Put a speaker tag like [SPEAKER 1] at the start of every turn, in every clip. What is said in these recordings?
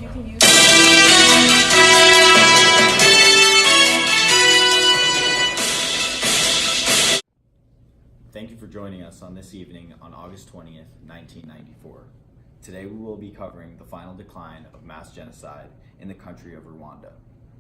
[SPEAKER 1] you can use.
[SPEAKER 2] Thank you for joining us on this evening on August 20th, 1994. Today we will be covering the final decline of mass genocide in the country of Rwanda.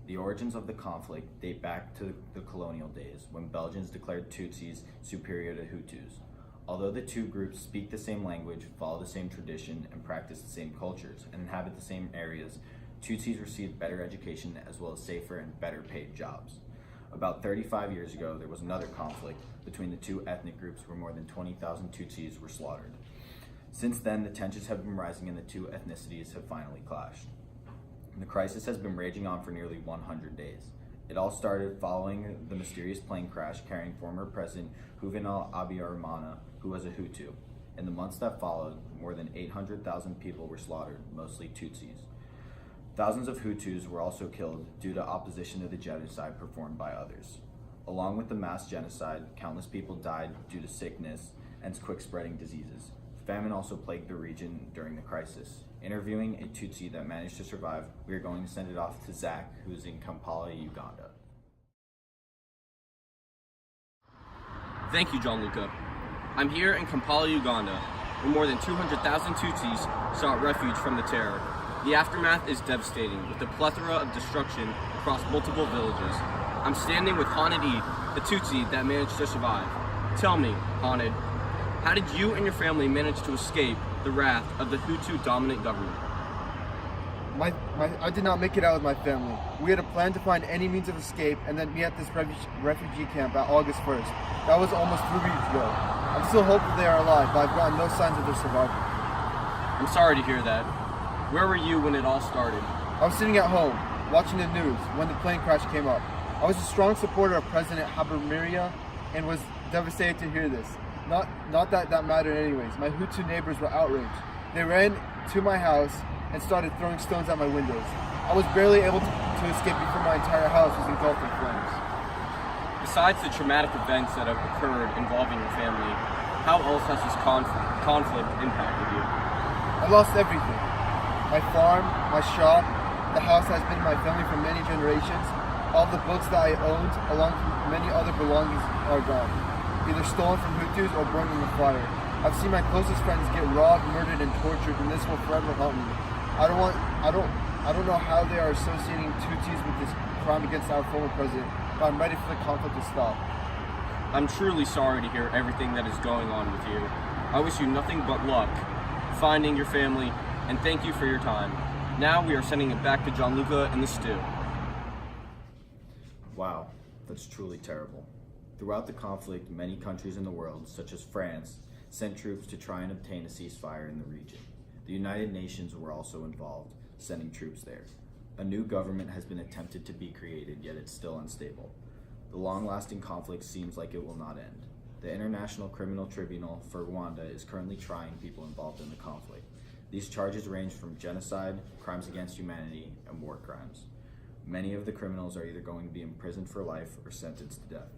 [SPEAKER 2] The origins of the conflict date back to the colonial days when Belgians declared Tutsis superior to Hutus. Although the two groups speak the same language, follow the same tradition, and practice the same cultures, and inhabit the same areas, Tutsis received better education as well as safer and better paid jobs. About 35 years ago, there was another conflict between the two ethnic groups where more than 20,000 Tutsis were slaughtered. Since then, the tensions have been rising and the two ethnicities have finally clashed. The crisis has been raging on for nearly 100 days. It all started following the mysterious plane crash carrying former President Juvenal Habyarimana, who was a Hutu. In the months that followed, more than 800,000 people were slaughtered, mostly Tutsis. Thousands of Hutus were also killed due to opposition to the genocide performed by others. Along with the mass genocide, countless people died due to sickness and quick-spreading diseases. Famine also plagued the region during the crisis. Interviewing a Tutsi that managed to survive, we are going to send it off to Zach, who is in Kampala, Uganda.
[SPEAKER 3] Thank you, Gianluca. I'm here in Kampala, Uganda, where more than 200,000 Tutsis sought refuge from the terror. The aftermath is devastating, with a plethora of destruction across multiple villages. I'm standing with Haned Eid, a Tutsi that managed to survive. Tell me, Haned, how did you and your family manage to escape the wrath of the Hutu-dominant government?
[SPEAKER 4] I did not make it out with my family. We had a plan to find any means of escape and then meet at this refugee camp at August 1st. That was almost 3 weeks ago. I'm still hopeful they are alive, but I've gotten no signs of their survival.
[SPEAKER 3] I'm sorry to hear that. Where were you when it all started?
[SPEAKER 4] I was sitting at home, watching the news, when the plane crash came up. I was a strong supporter of President Habyarimana and was devastated to hear this. Not that that mattered anyways. My Hutu neighbors were outraged. They ran to my house and started throwing stones at my windows. I was barely able to escape before my entire house was engulfed in flames.
[SPEAKER 3] Besides the traumatic events that have occurred involving your family, how else has this conflict impacted you?
[SPEAKER 4] I lost everything. My farm, my shop, the house has been my family for many generations. All the books that I owned, along with many other belongings, are gone. Either stolen from Hutus or burned in the fire. I've seen my closest friends get robbed, murdered, and tortured, and this will forever haunt me. I don't know how they are associating Tutsis with this crime against our former president, but I'm ready for the conflict to stop.
[SPEAKER 3] I'm truly sorry to hear everything that is going on with you. I wish you nothing but luck finding your family, and thank you for your time. Now we are sending it back to Gianluca and the stew.
[SPEAKER 2] Wow, that's truly terrible. Throughout the conflict, many countries in the world, such as France, sent troops to try and obtain a ceasefire in the region. The United Nations were also involved, sending troops there. A new government has been attempted to be created, yet it's still unstable. The long-lasting conflict seems like it will not end. The International Criminal Tribunal for Rwanda is currently trying people involved in the conflict. These charges range from genocide, crimes against humanity, and war crimes. Many of the criminals are either going to be imprisoned for life or sentenced to death.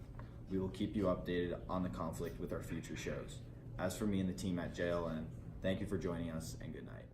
[SPEAKER 2] We will keep you updated on the conflict with our future shows. As for me and the team at JLN, thank you for joining us and good night.